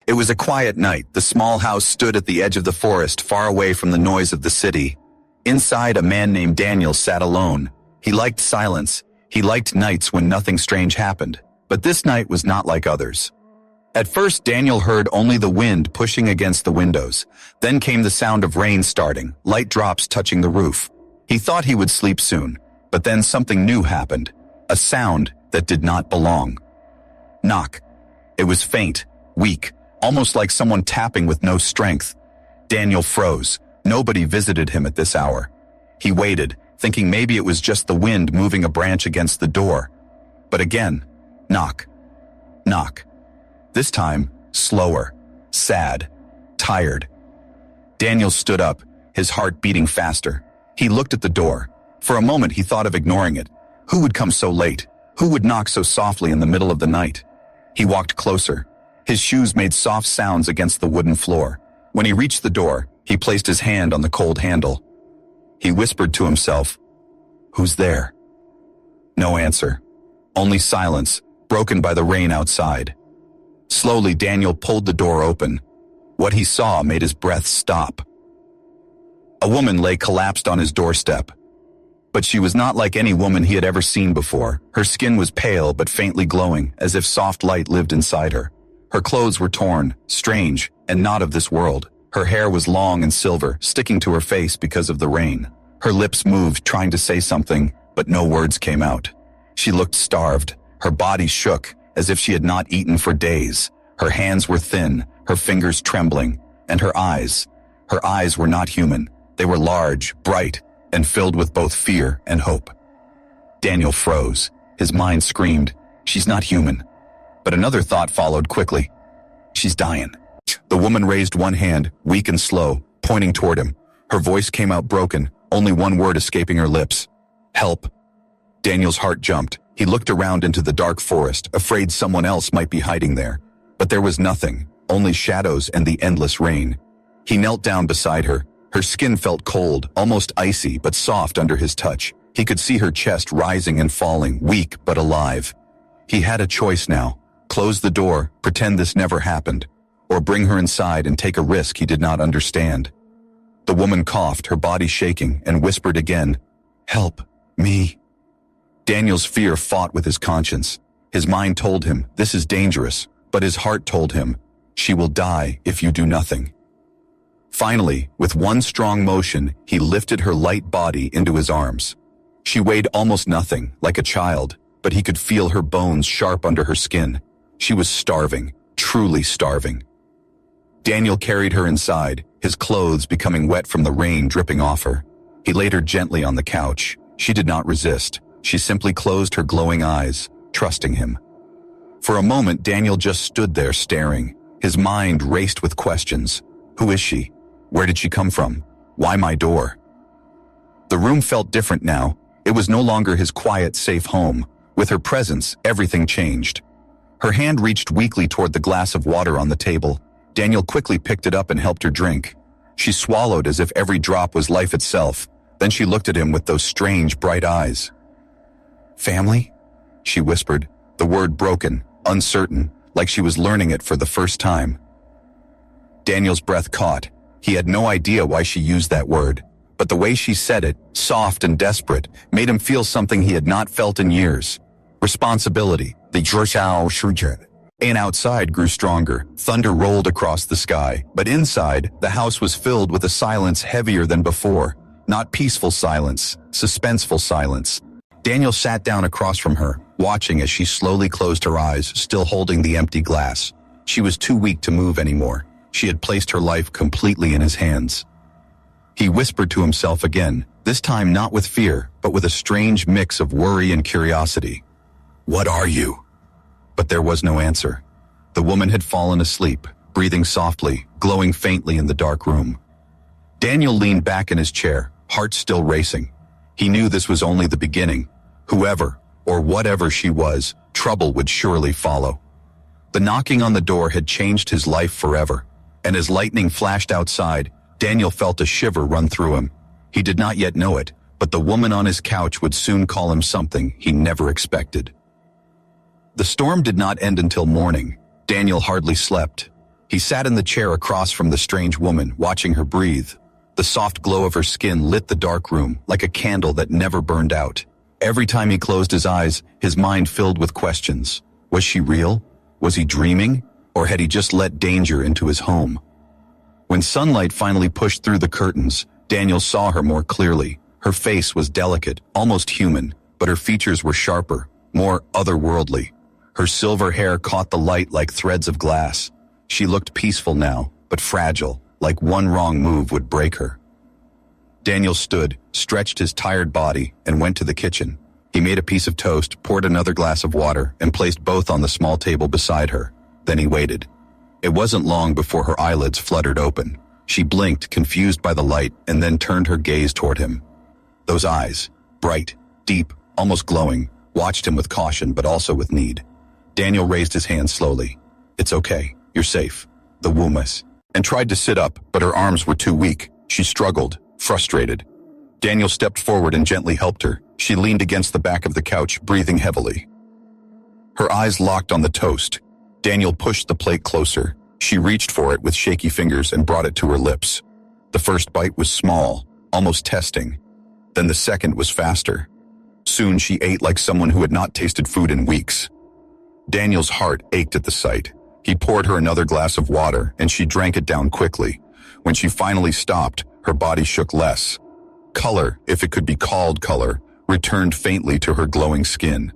It was a quiet night. The small house stood at the edge of the forest, far away from the noise of the city. Inside, a man named Daniel sat alone. He liked silence. He liked nights when nothing strange happened. But this night was not like others. At first, Daniel heard only the wind pushing against the windows. Then came the sound of rain starting, light drops touching the roof. He thought he would sleep soon, but then something new happened. A sound that did not belong. Knock. It was faint, weak, almost like someone tapping with no strength. Daniel froze. Nobody visited him at this hour. He waited, thinking maybe it was just the wind moving a branch against the door. But again, knock. Knock. This time, slower, sad, tired. Daniel stood up, his heart beating faster. He looked at the door. For a moment he thought of ignoring it. Who would come so late? Who would knock so softly in the middle of the night? He walked closer. His shoes made soft sounds against the wooden floor. When he reached the door, he placed his hand on the cold handle. He whispered to himself, "Who's there?" No answer. Only silence, broken by the rain outside. Slowly, Daniel pulled the door open. What he saw made his breath stop. A woman lay collapsed on his doorstep. But she was not like any woman he had ever seen before. Her skin was pale but faintly glowing, as if soft light lived inside her. Her clothes were torn, strange, and not of this world. Her hair was long and silver, sticking to her face because of the rain. Her lips moved, trying to say something, but no words came out. She looked starved. Her body shook, as if she had not eaten for days. Her hands were thin, her fingers trembling, and her eyes were not human. They were large, bright, and filled with both fear and hope. Daniel froze. His mind screamed, "She's not human." But another thought followed quickly. "She's dying." The woman raised one hand, weak and slow, pointing toward him. Her voice came out broken, only one word escaping her lips. "Help." Daniel's heart jumped. He looked around into the dark forest, afraid someone else might be hiding there. But there was nothing, only shadows and the endless rain. He knelt down beside her. Her skin felt cold, almost icy, but soft under his touch. He could see her chest rising and falling, weak but alive. He had a choice now. Close the door, pretend this never happened, or bring her inside and take a risk he did not understand. The woman coughed, her body shaking, and whispered again, "Help me." Daniel's fear fought with his conscience. His mind told him, this is dangerous, but his heart told him, she will die if you do nothing. Finally, with one strong motion, he lifted her light body into his arms. She weighed almost nothing, like a child, but he could feel her bones sharp under her skin. She was starving, truly starving. Daniel carried her inside, his clothes becoming wet from the rain dripping off her. He laid her gently on the couch. She did not resist. She simply closed her glowing eyes, trusting him. For a moment, Daniel just stood there staring. His mind raced with questions. Who is she? Where did she come from? Why my door? The room felt different now. It was no longer his quiet, safe home. With her presence, everything changed. Her hand reached weakly toward the glass of water on the table. Daniel quickly picked it up and helped her drink. She swallowed as if every drop was life itself. Then she looked at him with those strange, bright eyes. "Family?" she whispered, the word broken, uncertain, like she was learning it for the first time. Daniel's breath caught. He had no idea why she used that word, but the way she said it, soft and desperate, made him feel something he had not felt in years. Responsibility. And outside grew stronger. Thunder rolled across the sky, but inside, the house was filled with a silence heavier than before. Not peaceful silence, suspenseful silence. Daniel sat down across from her, watching as she slowly closed her eyes, still holding the empty glass. She was too weak to move anymore. She had placed her life completely in his hands. He whispered to himself again, this time not with fear, but with a strange mix of worry and curiosity. "What are you?" But there was no answer. The woman had fallen asleep, breathing softly, glowing faintly in the dark room. Daniel leaned back in his chair, heart still racing. He knew this was only the beginning. Whoever, or whatever she was, trouble would surely follow. The knocking on the door had changed his life forever, and as lightning flashed outside, Daniel felt a shiver run through him. He did not yet know it, but the woman on his couch would soon call him something he never expected. The storm did not end until morning. Daniel hardly slept. He sat in the chair across from the strange woman, watching her breathe. The soft glow of her skin lit the dark room like a candle that never burned out. Every time he closed his eyes, his mind filled with questions. Was she real? Was he dreaming? Or had he just let danger into his home? When sunlight finally pushed through the curtains, Daniel saw her more clearly. Her face was delicate, almost human, but her features were sharper, more otherworldly. Her silver hair caught the light like threads of glass. She looked peaceful now, but fragile, like one wrong move would break her. Daniel stood, stretched his tired body, and went to the kitchen. He made a piece of toast, poured another glass of water, and placed both on the small table beside her. Then he waited. It wasn't long before her eyelids fluttered open. She blinked, confused by the light, and then turned her gaze toward him. Those eyes, bright, deep, almost glowing, watched him with caution but also with need. Daniel raised his hand slowly. "It's okay. You're safe." The woman and tried to sit up, but her arms were too weak. She struggled, frustrated. Daniel stepped forward and gently helped her. She leaned against the back of the couch, breathing heavily. Her eyes locked on the toast. Daniel pushed the plate closer. She reached for it with shaky fingers and brought it to her lips. The first bite was small, almost testing. Then the second was faster. Soon she ate like someone who had not tasted food in weeks. Daniel's heart ached at the sight. He poured her another glass of water, and she drank it down quickly. When she finally stopped, her body shook less. Color, if it could be called color, returned faintly to her glowing skin.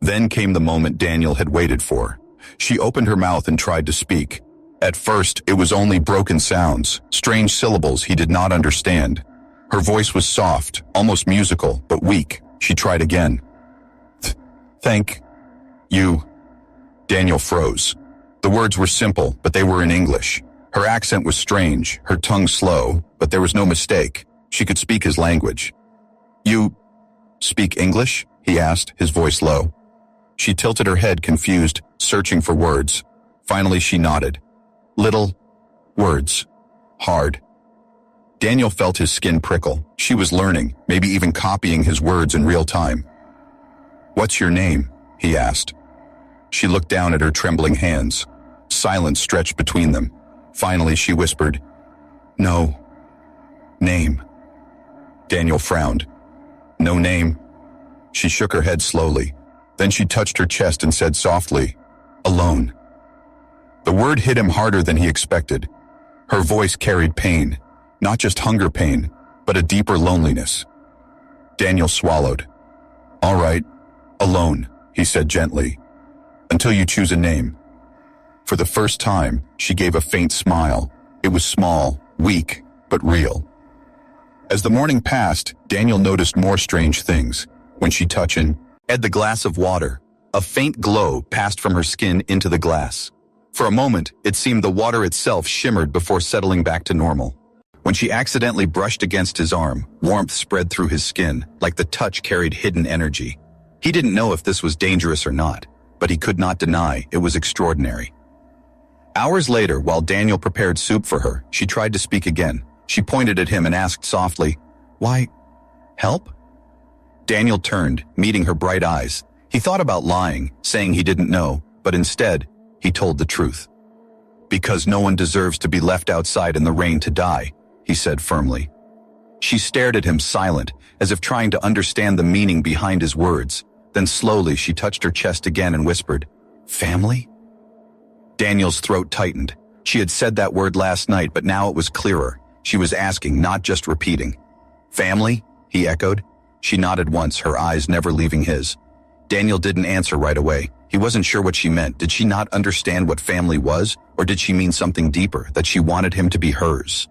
Then came the moment Daniel had waited for. She opened her mouth and tried to speak. At first, it was only broken sounds, strange syllables he did not understand. Her voice was soft, almost musical, but weak. She tried again. Thank you. Daniel froze. The words were simple, but they were in English. Her accent was strange, her tongue slow, but there was no mistake. She could speak his language. "You speak English?" he asked, his voice low. She tilted her head, confused, searching for words. Finally, she nodded. Little words. Hard. Daniel felt his skin prickle. She was learning, maybe even copying his words in real time. "What's your name?" he asked. She looked down at her trembling hands. Silence stretched between them. Finally, she whispered, "No name." Daniel frowned. "No name?" She shook her head slowly. Then she touched her chest and said softly, "Alone." The word hit him harder than he expected. Her voice carried pain, not just hunger pain, but a deeper loneliness. Daniel swallowed. "All right, alone," he said gently, "until you choose a name." For the first time, she gave a faint smile. It was small, weak, but real. As the morning passed, Daniel noticed more strange things. When she touched and had the glass of water, a faint glow passed from her skin into the glass. For a moment, it seemed the water itself shimmered before settling back to normal. When she accidentally brushed against his arm, warmth spread through his skin, like the touch carried hidden energy. He didn't know if this was dangerous or not, but he could not deny it was extraordinary. Hours later, while Daniel prepared soup for her, she tried to speak again. She pointed at him and asked softly, "Why, help?" Daniel turned, meeting her bright eyes. He thought about lying, saying he didn't know, but instead, he told the truth. "Because no one deserves to be left outside in the rain to die," he said firmly. She stared at him silent, as if trying to understand the meaning behind his words. Then slowly she touched her chest again and whispered, "Family?" Daniel's throat tightened. She had said that word last night, but now it was clearer. She was asking, not just repeating. "Family?" he echoed. She nodded once, her eyes never leaving his. Daniel didn't answer right away. He wasn't sure what she meant. Did she not understand what family was? Or did she mean something deeper, that she wanted him to be hers?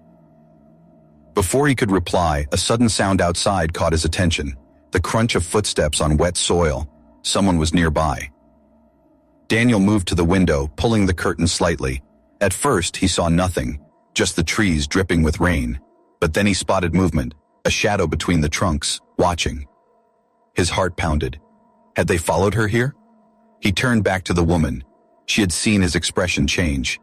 Before he could reply, a sudden sound outside caught his attention. The crunch of footsteps on wet soil. Someone was nearby. Daniel moved to the window, pulling the curtain slightly. At first, he saw nothing, just the trees dripping with rain. But then he spotted movement, a shadow between the trunks, watching. His heart pounded. Had they followed her here? He turned back to the woman. She had seen his expression change.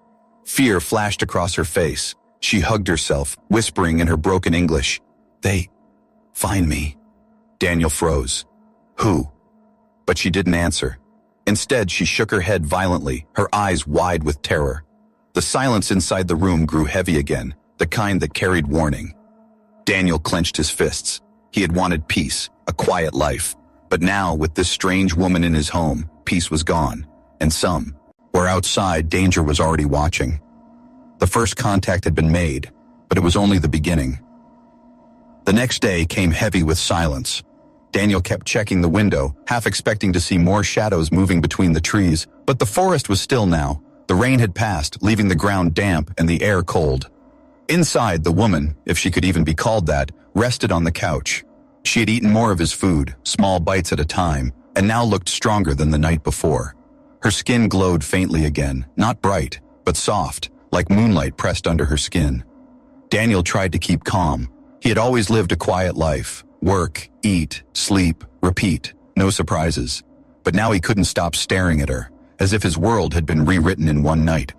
Fear flashed across her face. She hugged herself, whispering in her broken English, "They find me." Daniel froze. "Who?" But she didn't answer. Instead, she shook her head violently, her eyes wide with terror. The silence inside the room grew heavy again, the kind that carried warning. Daniel clenched his fists. He had wanted peace, a quiet life. But now, with this strange woman in his home, peace was gone. And where outside, danger was already watching. The first contact had been made, but it was only the beginning. The next day came heavy with silence. Daniel kept checking the window, half expecting to see more shadows moving between the trees, but the forest was still now. The rain had passed, leaving the ground damp and the air cold. Inside, the woman, if she could even be called that, rested on the couch. She had eaten more of his food, small bites at a time, and now looked stronger than the night before. Her skin glowed faintly again, not bright, but soft, like moonlight pressed under her skin. Daniel tried to keep calm. He had always lived a quiet life. Work, eat, sleep, repeat, no surprises. But now he couldn't stop staring at her, as if his world had been rewritten in one night.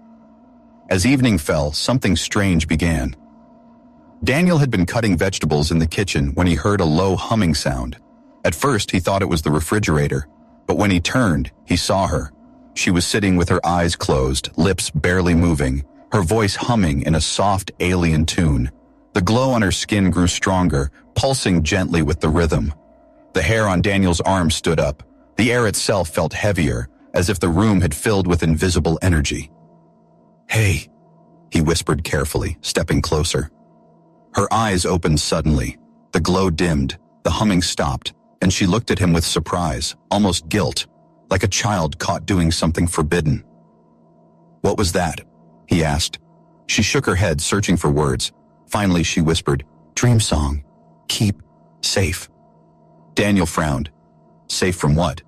As evening fell, something strange began. Daniel had been cutting vegetables in the kitchen when he heard a low humming sound. At first, he thought it was the refrigerator, but when he turned, he saw her. She was sitting with her eyes closed, lips barely moving, her voice humming in a soft, alien tune. The glow on her skin grew stronger, pulsing gently with the rhythm. The hair on Daniel's arm stood up. The air itself felt heavier, as if the room had filled with invisible energy. "Hey," he whispered carefully, stepping closer. Her eyes opened suddenly. The glow dimmed, the humming stopped, and she looked at him with surprise, almost guilt, like a child caught doing something forbidden. "What was that?" he asked. She shook her head, searching for words. Finally, she whispered, "Dream song. Keep safe." Daniel frowned. Safe from what?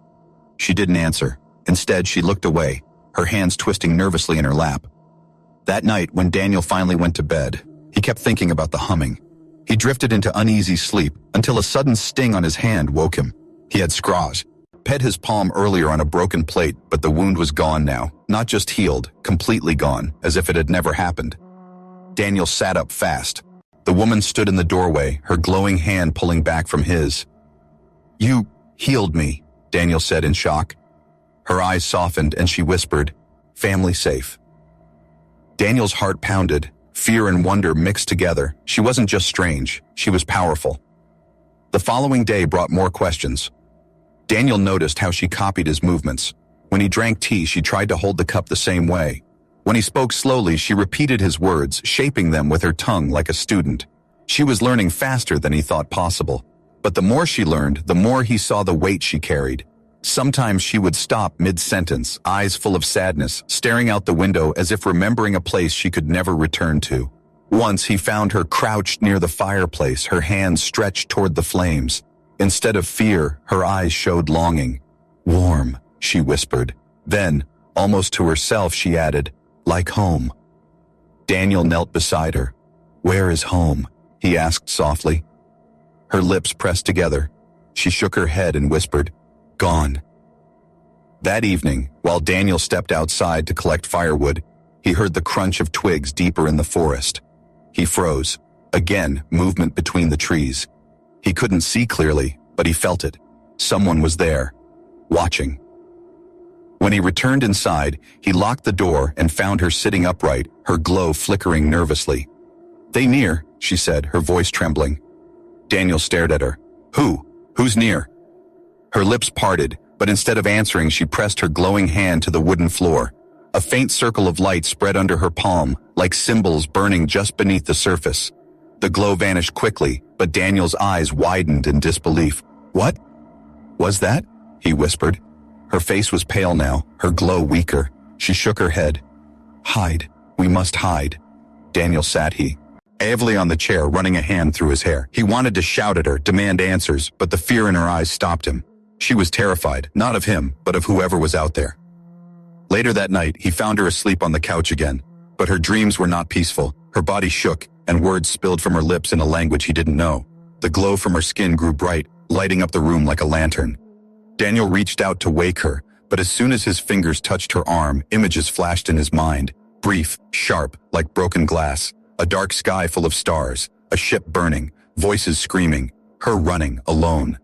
She didn't answer. Instead, she looked away, her hands twisting nervously in her lap. That night, when Daniel finally went to bed, he kept thinking about the humming. He drifted into uneasy sleep until a sudden sting on his hand woke him. He had scratched. Pet his palm earlier on a broken plate, but the wound was gone now. Not just healed, completely gone, as if it had never happened. Daniel sat up fast. The woman stood in the doorway, her glowing hand pulling back from his. "You healed me," Daniel said in shock. Her eyes softened and she whispered, "Family safe." Daniel's heart pounded. Fear and wonder mixed together. She wasn't just strange, she was powerful. The following day brought more questions. Daniel noticed how she copied his movements. When he drank tea, she tried to hold the cup the same way. When he spoke slowly, she repeated his words, shaping them with her tongue like a student. She was learning faster than he thought possible. But the more she learned, the more he saw the weight she carried. Sometimes she would stop mid-sentence, eyes full of sadness, staring out the window as if remembering a place she could never return to. Once he found her crouched near the fireplace, her hands stretched toward the flames. Instead of fear, her eyes showed longing. "Warm," she whispered. Then, almost to herself, she added, "Like home." Daniel knelt beside her. "Where is home?" he asked softly. Her lips pressed together. She shook her head and whispered, "Gone." That evening, while Daniel stepped outside to collect firewood, he heard the crunch of twigs deeper in the forest. He froze. Again, movement between the trees. He couldn't see clearly, but he felt it. Someone was there, watching. When he returned inside, he locked the door and found her sitting upright, her glow flickering nervously. "They near," she said, her voice trembling. Daniel stared at her. Who's near?" Her lips parted, but instead of answering, she pressed her glowing hand to the wooden floor. A faint circle of light spread under her palm, like symbols burning just beneath the surface. The glow vanished quickly, but Daniel's eyes widened in disbelief. "What was that?" he whispered. Her face was pale now, her glow weaker. She shook her head. "Hide. We must hide." Daniel sat heavily on the chair, running a hand through his hair. He wanted to shout at her, demand answers, but the fear in her eyes stopped him. She was terrified, not of him, but of whoever was out there. Later that night, he found her asleep on the couch again. But her dreams were not peaceful. Her body shook, and words spilled from her lips in a language he didn't know. The glow from her skin grew bright, lighting up the room like a lantern. Daniel reached out to wake her, but as soon as his fingers touched her arm, images flashed in his mind. Brief, sharp, like broken glass. A dark sky full of stars, a ship burning, voices screaming, her running, alone.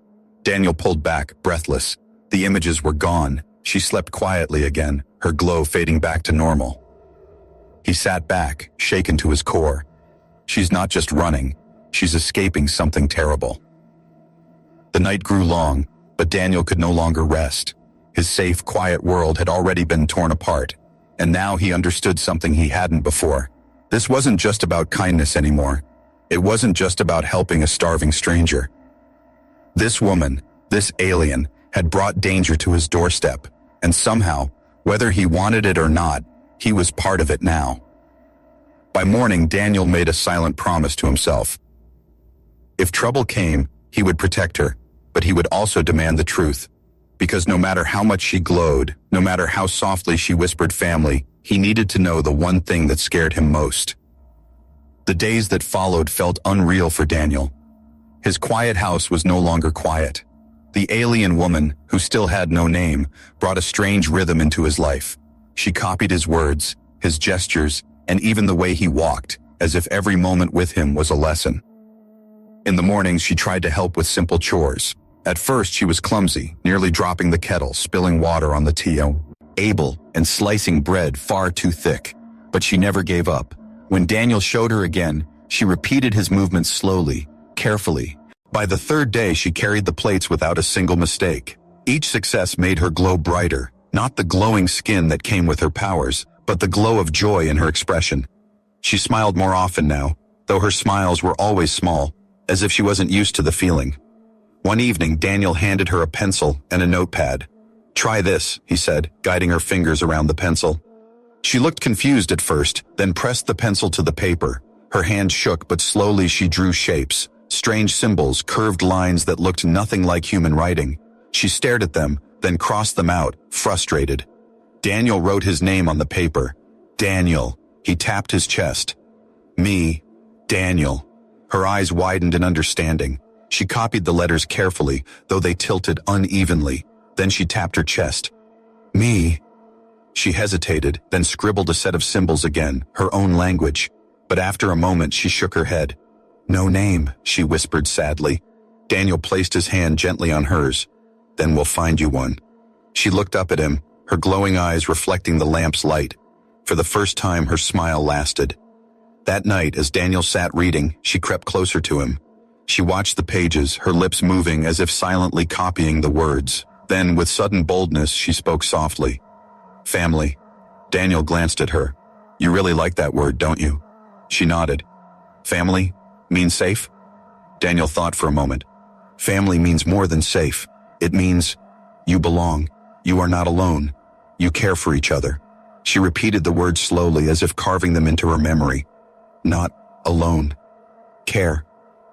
Daniel pulled back, breathless. The images were gone. She slept quietly again, her glow fading back to normal. He sat back, shaken to his core. She's not just running, she's escaping something terrible. The night grew long, but Daniel could no longer rest. His safe, quiet world had already been torn apart, and now he understood something he hadn't before. This wasn't just about kindness anymore. It wasn't just about helping a starving stranger. This woman, this alien, had brought danger to his doorstep, and somehow, whether he wanted it or not, he was part of it now. By morning, Daniel made a silent promise to himself. If trouble came, he would protect her, but he would also demand the truth. Because no matter how much she glowed, no matter how softly she whispered family, he needed to know the one thing that scared him most. The days that followed felt unreal for Daniel. His quiet house was no longer quiet. The alien woman, who still had no name, brought a strange rhythm into his life. She copied his words, his gestures, and even the way he walked, as if every moment with him was a lesson. In the mornings, she tried to help with simple chores. At first, she was clumsy, nearly dropping the kettle, spilling water on the table, and slicing bread far too thick. But she never gave up. When Daniel showed her again, she repeated his movements slowly, carefully. By the third day, she carried the plates without a single mistake. Each success made her glow brighter, not the glowing skin that came with her powers, but the glow of joy in her expression. She smiled more often now, though her smiles were always small, as if she wasn't used to the feeling. One evening, Daniel handed her a pencil and a notepad. "Try this," he said, guiding her fingers around the pencil. She looked confused at first, then pressed the pencil to the paper. Her hand shook, but slowly she drew shapes, strange symbols, curved lines that looked nothing like human writing. She stared at them, then crossed them out, frustrated. Daniel wrote his name on the paper. Daniel. He tapped his chest. Me. Daniel. Her eyes widened in understanding. She copied the letters carefully, though they tilted unevenly. Then she tapped her chest. Me. She hesitated, then scribbled a set of symbols again, her own language. But after a moment, she shook her head. "No name," she whispered sadly. Daniel placed his hand gently on hers. "Then we'll find you one." She looked up at him, her glowing eyes reflecting the lamp's light. For the first time, her smile lasted. That night, as Daniel sat reading, she crept closer to him. She watched the pages, her lips moving as if silently copying the words. Then, with sudden boldness, she spoke softly. "Family." Daniel glanced at her. "You really like that word, don't you?" She nodded. "Family? Means safe?" Daniel thought for a moment. "Family means more than safe. It means you belong. You are not alone. You care for each other." She repeated the words slowly, as if carving them into her memory. Not alone. Care.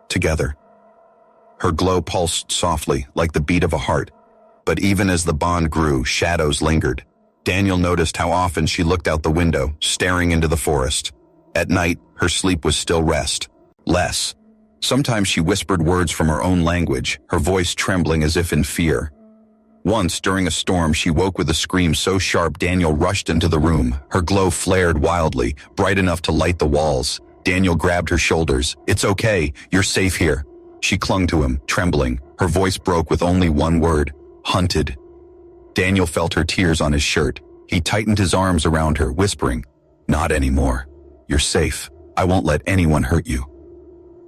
Together. Her glow pulsed softly, like the beat of a heart. But even as the bond grew, shadows lingered. Daniel noticed how often she looked out the window, staring into the forest. At night, her sleep was still less. Sometimes she whispered words from her own language, her voice trembling as if in fear. Once, during a storm, she woke with a scream so sharp Daniel rushed into the room. Her glow flared wildly, bright enough to light the walls. Daniel grabbed her shoulders. "It's okay, you're safe here." She clung to him, trembling. Her voice broke with only one word. "Hunted." Daniel felt her tears on his shirt. He tightened his arms around her, whispering, "Not anymore. You're safe. I won't let anyone hurt you."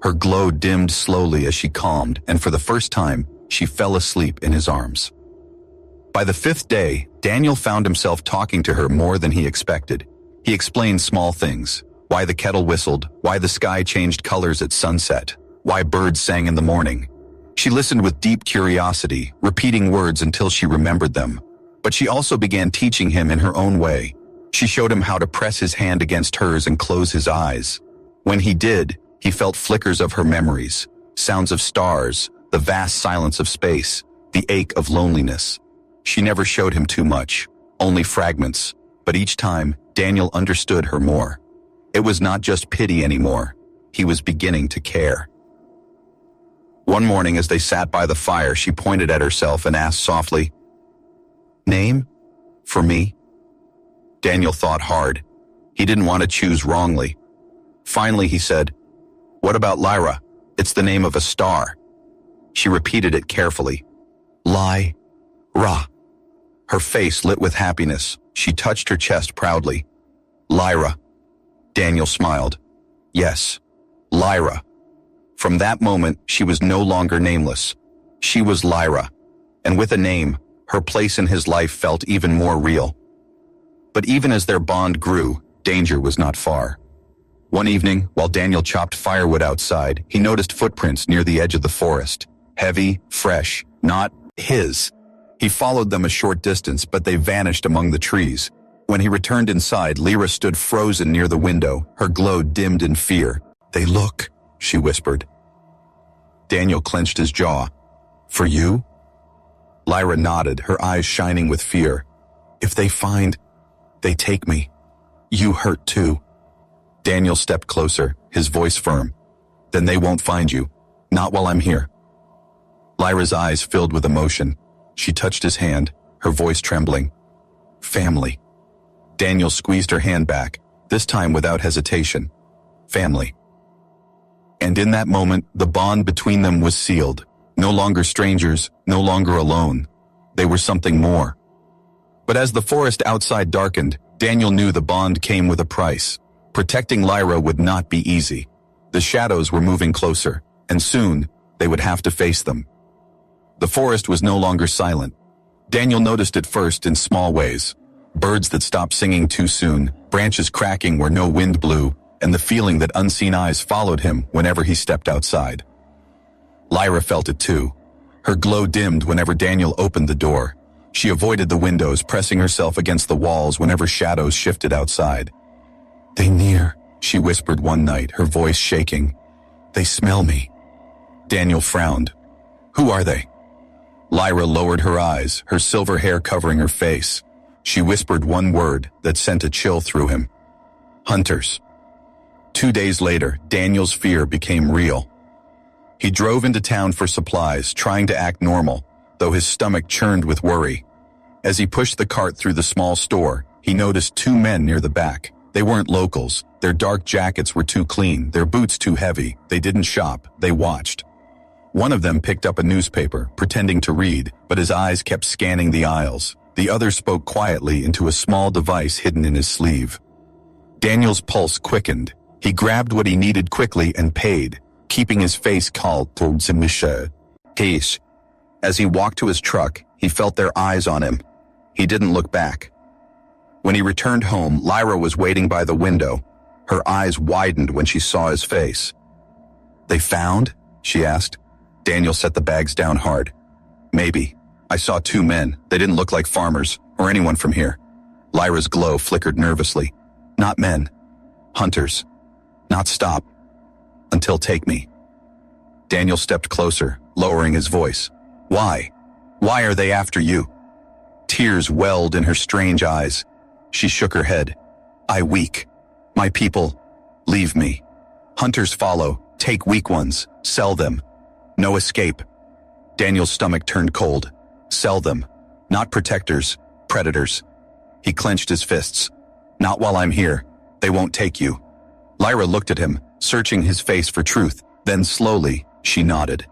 Her glow dimmed slowly as she calmed, and for the first time, she fell asleep in his arms. By the fifth day, Daniel found himself talking to her more than he expected. He explained small things. Why the kettle whistled, why the sky changed colors at sunset, why birds sang in the morning. She listened with deep curiosity, repeating words until she remembered them. But she also began teaching him in her own way. She showed him how to press his hand against hers and close his eyes. When he did, he felt flickers of her memories, sounds of stars, the vast silence of space, the ache of loneliness. She never showed him too much, only fragments, but each time, Daniel understood her more. It was not just pity anymore. He was beginning to care. One morning as they sat by the fire, she pointed at herself and asked softly, "Name? For me?" Daniel thought hard. He didn't want to choose wrongly. Finally, he said, "What about Lyra? It's the name of a star." She repeated it carefully. Lyra. Her face lit with happiness. She touched her chest proudly. "Lyra. Daniel smiled. Yes, Lyra. From that moment, she was no longer nameless. She was Lyra, and with a name, her place in his life felt even more real. But even as their bond grew, danger was not far. One evening, while Daniel chopped firewood outside, he noticed footprints near the edge of the forest. Heavy, fresh, not his. He followed them a short distance, but they vanished among the trees. When he returned inside, Lyra stood frozen near the window, her glow dimmed in fear. They look, she whispered. Daniel clenched his jaw. For you? Lyra nodded, her eyes shining with fear. If they find, they take me. You hurt too. Daniel stepped closer, his voice firm. Then they won't find you. Not while I'm here. Lyra's eyes filled with emotion. She touched his hand, her voice trembling. Family. Daniel squeezed her hand back, this time without hesitation. Family. And in that moment, the bond between them was sealed. No longer strangers, no longer alone. They were something more. But as the forest outside darkened, Daniel knew the bond came with a price. Protecting Lyra would not be easy. The shadows were moving closer, and soon they would have to face them. The forest was no longer silent. Daniel noticed it first in small ways. Birds that stopped singing too soon, branches cracking where no wind blew, and the feeling that unseen eyes followed him whenever he stepped outside. Lyra felt it too. Her glow dimmed whenever Daniel opened the door. She avoided the windows, pressing herself against the walls whenever shadows shifted outside. They near, she whispered one night, her voice shaking. They smell me. Daniel frowned. Who are they? Lyra lowered her eyes, her silver hair covering her face. She whispered one word that sent a chill through him. Hunters. 2 days later, Daniel's fear became real. He drove into town for supplies, trying to act normal, though his stomach churned with worry. As he pushed the cart through the small store, he noticed 2 men near the back. They weren't locals. Their dark jackets were too clean, their boots too heavy. They didn't shop, they watched. One of them picked up a newspaper, pretending to read, but his eyes kept scanning the aisles. The other spoke quietly into a small device hidden in his sleeve. Daniel's pulse quickened. He grabbed what he needed quickly and paid, keeping his face calm towards Misha. Peace. As he walked to his truck, he felt their eyes on him. He didn't look back. When he returned home, Lyra was waiting by the window. Her eyes widened when she saw his face. They found? She asked. Daniel set the bags down hard. Maybe. I saw 2 men. They didn't look like farmers, or anyone from here. Lyra's glow flickered nervously. Not men. Hunters. Not stop. Until take me. Daniel stepped closer, lowering his voice. Why? Why are they after you? Tears welled in her strange eyes. She shook her head. I weak. My people. Leave me. Hunters follow. Take weak ones. Sell them. No escape. Daniel's stomach turned cold. Sell them. Not protectors. Predators. He clenched his fists. Not while I'm here. They won't take you. Lyra looked at him, searching his face for truth. Then slowly, she nodded.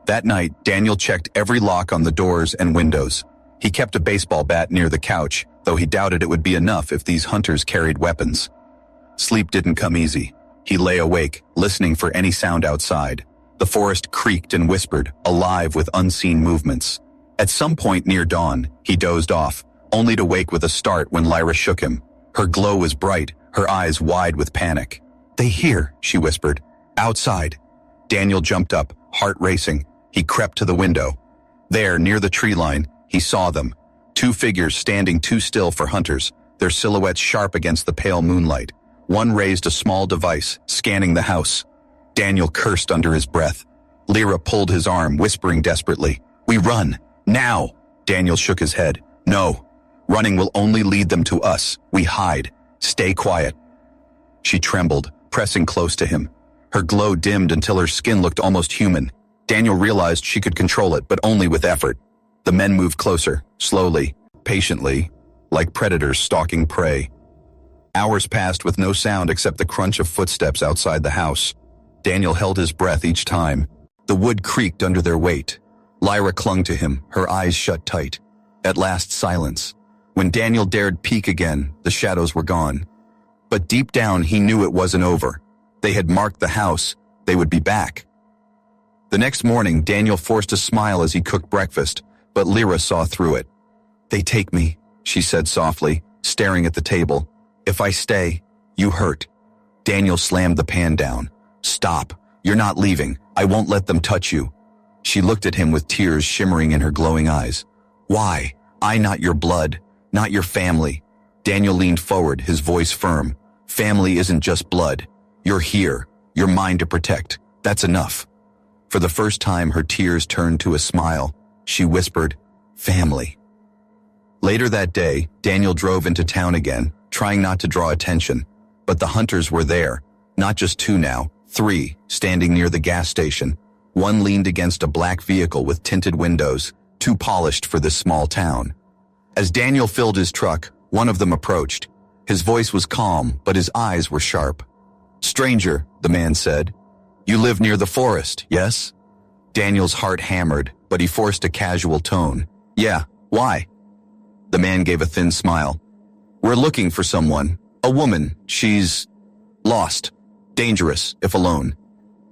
That night, Daniel checked every lock on the doors and windows. He kept a baseball bat near the couch, though he doubted it would be enough if these hunters carried weapons. Sleep didn't come easy. He lay awake, listening for any sound outside. The forest creaked and whispered, alive with unseen movements. At some point near dawn, he dozed off, only to wake with a start when Lyra shook him. Her glow was bright, her eyes wide with panic. They hear, she whispered. Outside. Daniel jumped up, heart racing. He crept to the window. There, near the tree line, he saw them. 2 figures standing too still for hunters, their silhouettes sharp against the pale moonlight. One raised a small device, scanning the house. Daniel cursed under his breath. Lyra pulled his arm, whispering desperately, We run! Now! Daniel shook his head. No. Running will only lead them to us. We hide. Stay quiet. She trembled, pressing close to him. Her glow dimmed until her skin looked almost human. Daniel realized she could control it, but only with effort. The men moved closer, slowly, patiently, like predators stalking prey. Hours passed with no sound except the crunch of footsteps outside the house. Daniel held his breath each time. The wood creaked under their weight. Lyra clung to him, her eyes shut tight. At last, silence. When Daniel dared peek again, the shadows were gone. But deep down, he knew it wasn't over. They had marked the house. They would be back. The next morning, Daniel forced a smile as he cooked breakfast, but Lyra saw through it. "They take me," she said softly, staring at the table. "If I stay, you hurt." Daniel slammed the pan down. "Stop. You're not leaving. I won't let them touch you." She looked at him with tears shimmering in her glowing eyes. "Why? I not your blood, not your family." Daniel leaned forward, his voice firm. "Family isn't just blood. You're here. You're mine to protect. That's enough." For the first time, her tears turned to a smile. She whispered, "Family." Later that day, Daniel drove into town again, trying not to draw attention. But the hunters were there, not just two now, three, standing near the gas station. One leaned against a black vehicle with tinted windows, too polished for this small town. As Daniel filled his truck, one of them approached. His voice was calm, but his eyes were sharp. "Stranger," the man said, "you live near the forest, yes?" Daniel's heart hammered, but he forced a casual tone. "Yeah, why?" The man gave a thin smile. "We're looking for someone. A woman. She's lost. Dangerous, if alone."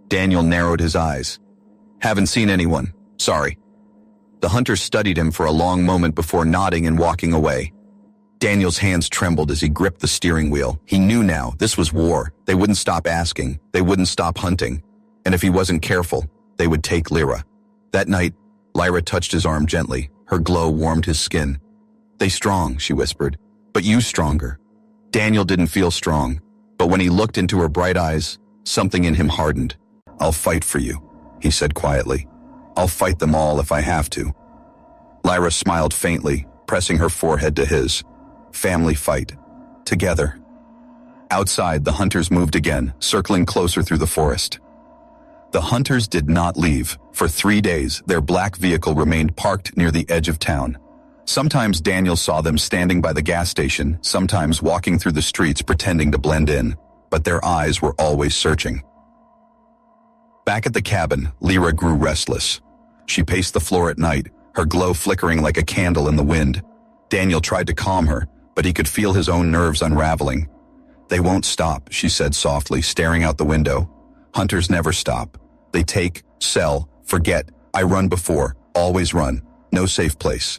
Daniel narrowed his eyes. "Haven't seen anyone. Sorry." The hunter studied him for a long moment before nodding and walking away. Daniel's hands trembled as he gripped the steering wheel. He knew now, this was war. They wouldn't stop asking. They wouldn't stop hunting. And if he wasn't careful, they would take Lyra. That night, Lyra touched his arm gently. Her glow warmed his skin. "They strong," she whispered, "but you stronger." Daniel didn't feel strong, but when he looked into her bright eyes, something in him hardened. "I'll fight for you," he said quietly. "I'll fight them all if I have to." Lyra smiled faintly, pressing her forehead to his. Family fight. Together. Outside, the hunters moved again, circling closer through the forest. The hunters did not leave. For 3 days, their black vehicle remained parked near the edge of town. Sometimes Daniel saw them standing by the gas station, sometimes walking through the streets pretending to blend in, but their eyes were always searching. Back at the cabin, Lyra grew restless. She paced the floor at night, her glow flickering like a candle in the wind. Daniel tried to calm her, but he could feel his own nerves unraveling. "They won't stop," she said softly, staring out the window. "Hunters never stop. They take, sell, forget. I run before, always run. No safe place."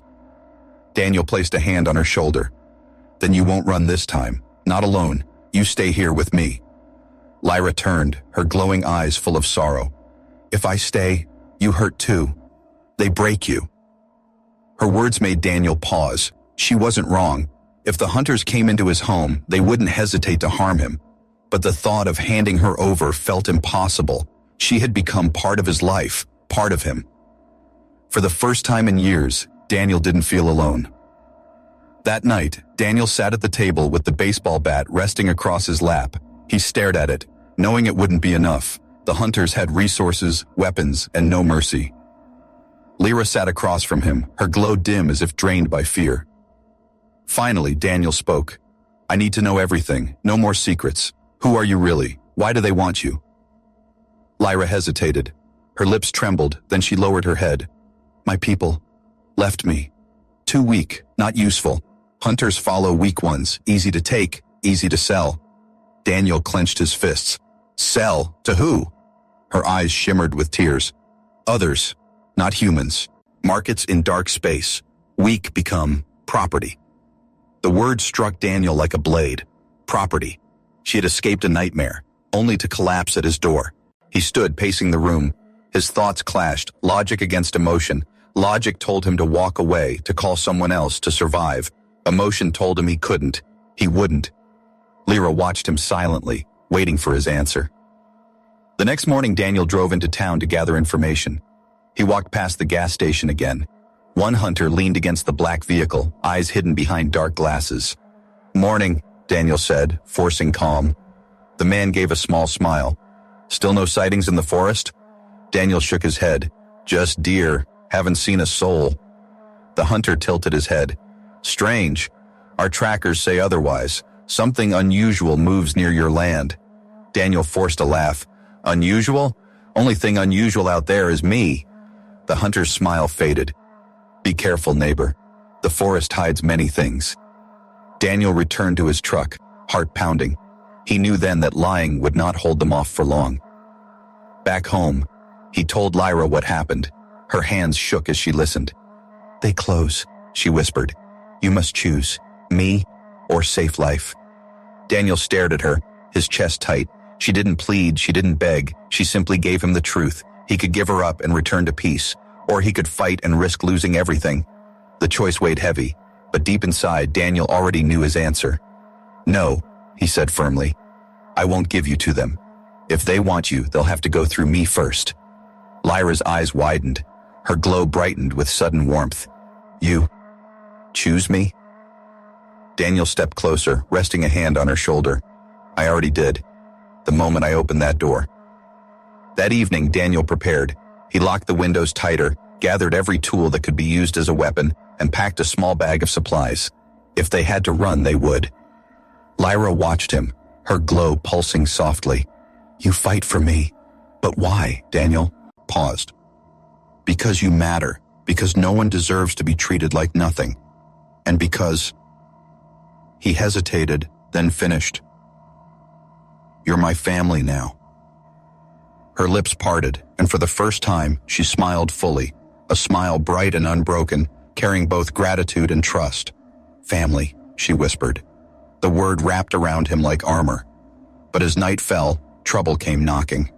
Daniel placed a hand on her shoulder. "Then you won't run this time. Not alone. You stay here with me." Lyra turned, her glowing eyes full of sorrow. "If I stay, you hurt too. They break you." Her words made Daniel pause. She wasn't wrong. If the hunters came into his home, they wouldn't hesitate to harm him. But the thought of handing her over felt impossible. She had become part of his life, part of him. For the first time in years, Daniel didn't feel alone. That night, Daniel sat at the table with the baseball bat resting across his lap. He stared at it, knowing it wouldn't be enough. The hunters had resources, weapons, and no mercy. Lyra sat across from him, her glow dim as if drained by fear. Finally, Daniel spoke. "I need to know everything, no more secrets. Who are you really? Why do they want you?" Lyra hesitated. Her lips trembled, then she lowered her head. "My people left me. Too weak, not useful. Hunters follow weak ones, easy to take, easy to sell." Daniel clenched his fists. "Sell? To who?" Her eyes shimmered with tears. "Others, not humans. Markets in dark space. Weak become property." The word struck Daniel like a blade. Property. She had escaped a nightmare, only to collapse at his door. He stood pacing the room. His thoughts clashed, logic against emotion. Logic told him to walk away, to call someone else, to survive. Emotion told him he couldn't. He wouldn't. Lyra watched him silently, waiting for his answer. The next morning, Daniel drove into town to gather information. He walked past the gas station again. One hunter leaned against the black vehicle, eyes hidden behind dark glasses. "Morning," Daniel said, forcing calm. The man gave a small smile. "Still no sightings in the forest?" Daniel shook his head. "Just deer. Haven't seen a soul." The hunter tilted his head. "Strange. Our trackers say otherwise. Something unusual moves near your land." Daniel forced a laugh. "Unusual? Only thing unusual out there is me." The hunter's smile faded. "Be careful, neighbor. The forest hides many things." Daniel returned to his truck, heart pounding. He knew then that lying would not hold them off for long. Back home, he told Lyra what happened. Her hands shook as she listened. "They close," she whispered. "You must choose, me or safe life." Daniel stared at her, his chest tight. She didn't plead, she didn't beg. She simply gave him the truth. He could give her up and return to peace, or he could fight and risk losing everything. The choice weighed heavy, but deep inside, Daniel already knew his answer. "No," he said firmly. "I won't give you to them. If they want you, they'll have to go through me first." Lyra's eyes widened. Her glow brightened with sudden warmth. "You choose me?" Daniel stepped closer, resting a hand on her shoulder. "I already did, the moment I opened that door." That evening, Daniel prepared. He locked the windows tighter, gathered every tool that could be used as a weapon, and packed a small bag of supplies. If they had to run, they would. Lyra watched him, her glow pulsing softly. "You fight for me. But why?" Daniel paused. "Because you matter, because no one deserves to be treated like nothing. And because..." He hesitated, then finished. "You're my family now." Her lips parted, and for the first time, she smiled fully, a smile bright and unbroken, carrying both gratitude and trust. "Family," she whispered. The word wrapped around him like armor. But as night fell, trouble came knocking.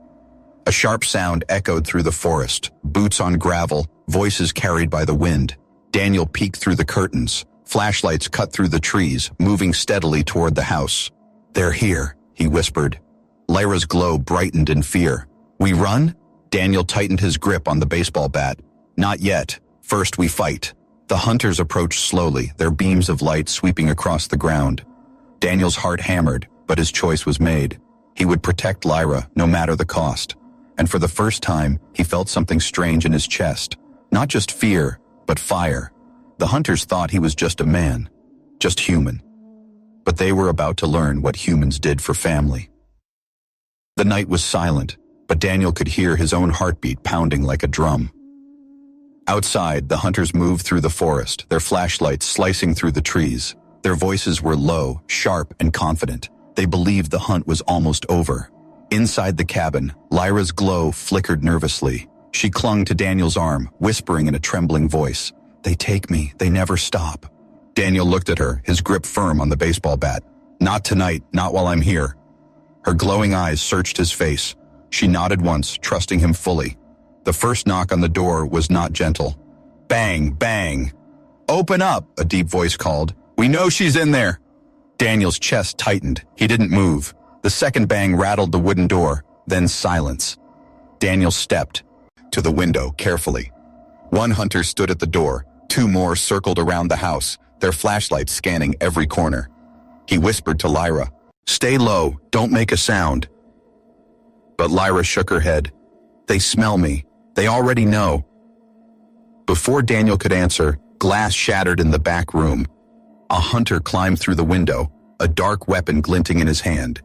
A sharp sound echoed through the forest, boots on gravel, voices carried by the wind. Daniel peeked through the curtains. Flashlights cut through the trees, moving steadily toward the house. "They're here," he whispered. Lyra's glow brightened in fear. "We run?" Daniel tightened his grip on the baseball bat. "Not yet. First we fight." The hunters approached slowly, their beams of light sweeping across the ground. Daniel's heart hammered, but his choice was made. He would protect Lyra, no matter the cost. And for the first time, he felt something strange in his chest. Not just fear, but fire. The hunters thought he was just a man, just human. But they were about to learn what humans did for family. The night was silent, but Daniel could hear his own heartbeat pounding like a drum. Outside, the hunters moved through the forest, their flashlights slicing through the trees. Their voices were low, sharp, and confident. They believed the hunt was almost over. Inside the cabin, Lyra's glow flickered nervously. She clung to Daniel's arm, whispering in a trembling voice, "They take me, they never stop." Daniel looked at her, his grip firm on the baseball bat. "Not tonight, not while I'm here." Her glowing eyes searched his face. She nodded once, trusting him fully. The first knock on the door was not gentle. Bang, bang. "Open up," a deep voice called. "We know she's in there." Daniel's chest tightened. He didn't move. The second bang rattled the wooden door, then silence. Daniel stepped to the window carefully. One hunter stood at the door. Two more circled around the house, their flashlights scanning every corner. He whispered to Lyra, "Stay low, don't make a sound." But Lyra shook her head. "They smell me. They already know." Before Daniel could answer, glass shattered in the back room. A hunter climbed through the window, a dark weapon glinting in his hand.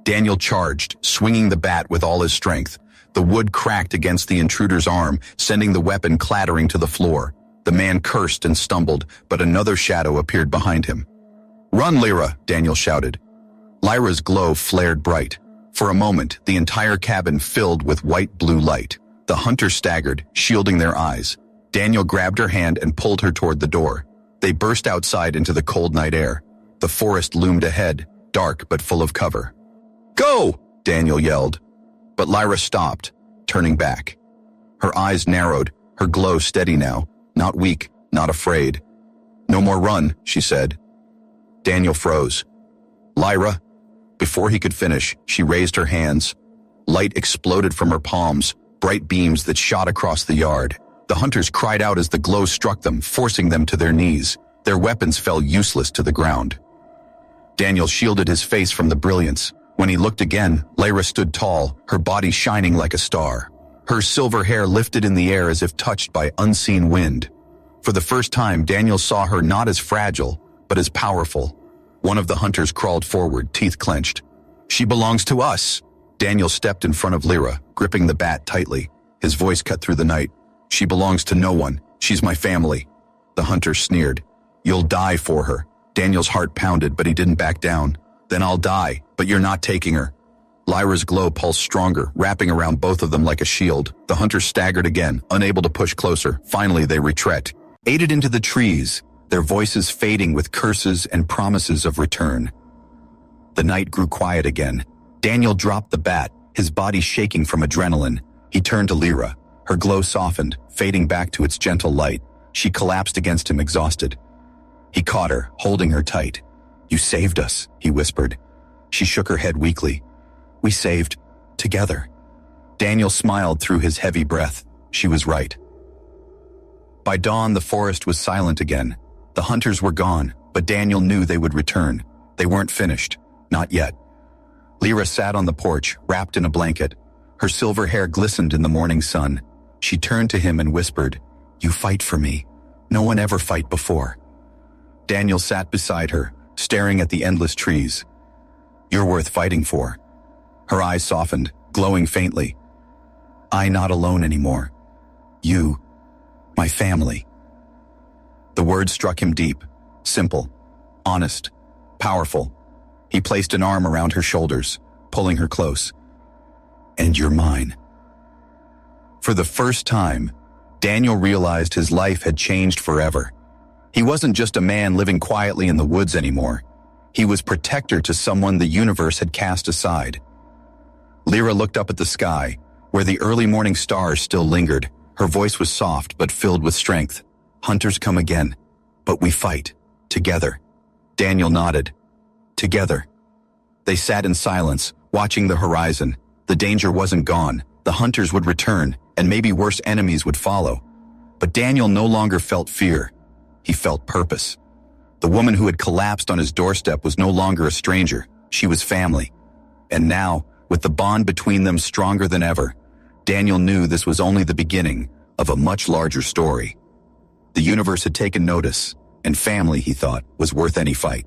Daniel charged, swinging the bat with all his strength. The wood cracked against the intruder's arm, sending the weapon clattering to the floor. The man cursed and stumbled, but another shadow appeared behind him. "Run, Lyra!" Daniel shouted. Lyra's glow flared bright. For a moment, the entire cabin filled with white-blue light. The hunters staggered, shielding their eyes. Daniel grabbed her hand and pulled her toward the door. They burst outside into the cold night air. The forest loomed ahead, dark but full of cover. "Go!" Daniel yelled. But Lyra stopped, turning back. Her eyes narrowed, her glow steady now, not weak, not afraid. "No more run," she said. Daniel froze. "Lyra..." Before he could finish, she raised her hands. Light exploded from her palms, bright beams that shot across the yard. The hunters cried out as the glow struck them, forcing them to their knees. Their weapons fell useless to the ground. Daniel shielded his face from the brilliance. When he looked again, Lyra stood tall, her body shining like a star. Her silver hair lifted in the air as if touched by unseen wind. For the first time, Daniel saw her not as fragile, but as powerful. One of the hunters crawled forward, teeth clenched. "She belongs to us." Daniel stepped in front of Lyra, gripping the bat tightly. His voice cut through the night. "She belongs to no one. She's my family." The hunter sneered. "You'll die for her." Daniel's heart pounded, but he didn't back down. "Then I'll die," But you're not taking her. Lyra's glow pulsed stronger, wrapping around both of them like a shield. The hunters staggered again, unable to push closer. Finally, they retreat, aided into the trees, their voices fading with curses and promises of return. The night grew quiet again. Daniel dropped the bat, his body shaking from adrenaline. He turned to Lyra. Her glow softened, fading back to its gentle light. She collapsed against him, exhausted. He caught her, holding her tight. "You saved us," he whispered. She shook her head weakly. "We saved, together." Daniel smiled through his heavy breath. She was right. By dawn, the forest was silent again. The hunters were gone, but Daniel knew they would return. They weren't finished. Not yet. Lyra sat on the porch, wrapped in a blanket. Her silver hair glistened in the morning sun. She turned to him and whispered, "You fight for me. No one ever fight before." Daniel sat beside her, staring at the endless trees. "You're worth fighting for." Her eyes softened, glowing faintly. "I not alone anymore. You, my family." The words struck him deep, simple, honest, powerful. He placed an arm around her shoulders, pulling her close. "And you're mine." For the first time, Daniel realized his life had changed forever. He wasn't just a man living quietly in the woods anymore. He was protector to someone the universe had cast aside. Lyra looked up at the sky, where the early morning stars still lingered. Her voice was soft but filled with strength. "Hunters come again, but we fight, together." Daniel nodded. Together. They sat in silence, watching the horizon. The danger wasn't gone. The hunters would return, and maybe worse enemies would follow. But Daniel no longer felt fear. He felt purpose. The woman who had collapsed on his doorstep was no longer a stranger. She was family. And now, with the bond between them stronger than ever, Daniel knew this was only the beginning of a much larger story. The universe had taken notice, and family, he thought, was worth any fight.